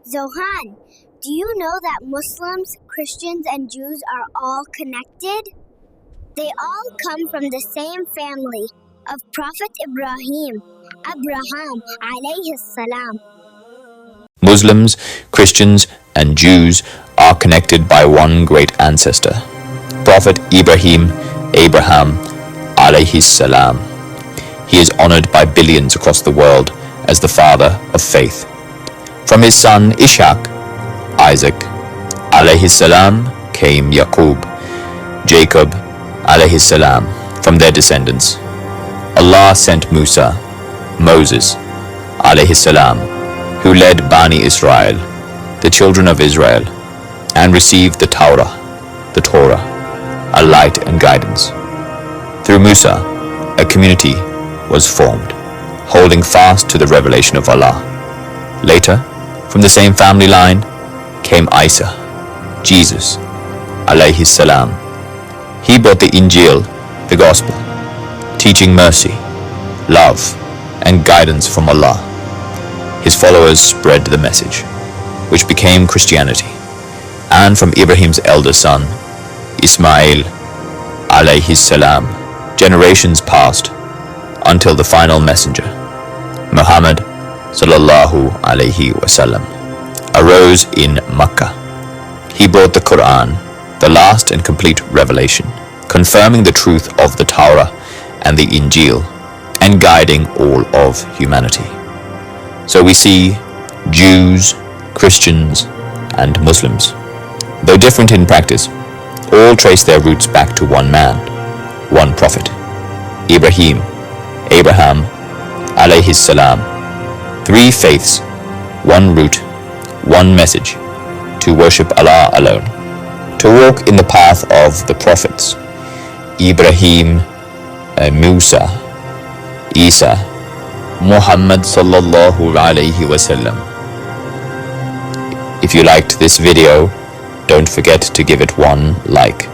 Zohan, do you know that Muslims, Christians, and Jews are all connected? They all come from the same family of Prophet Abraham alayhi salam. Muslims, Christians, and Jews are connected by one great ancestor, Prophet Abraham alayhi salam. He is honored by billions across the world as the father of faith. From his son Ishaq, Isaac alayhi salam, came Yaqub, Jacob alayhi salam. From their descendants, Allah sent Musa, Moses alayhi salam, who led Bani Israel, the children of Israel, and received the Torah, a light and guidance. Through Musa, a community was formed, holding fast to the revelation of Allah. Later, from the same family line, came Isa, Jesus, alayhi salam. He brought the Injil, the Gospel, teaching mercy, love, and guidance from Allah. His followers spread the message, which became Christianity, and from Ibrahim's elder son, Ismail, alayhi salam, generations passed until the final messenger, Muhammad sallallahu alayhi wasallam, arose in Makkah. He brought the Quran, the last and complete revelation, confirming the truth of the Torah and the Injil, and guiding all of humanity. So we see Jews, Christians, and Muslims, though different in practice, all trace their roots back to one man, one prophet, Abraham alayhi salam. Three faiths, one root, one message, to worship Allah alone, to walk in the path of the prophets, Ibrahim, Musa, Isa, Muhammad sallallahu alayhi wasallam. If you liked this video, don't forget to give it one like.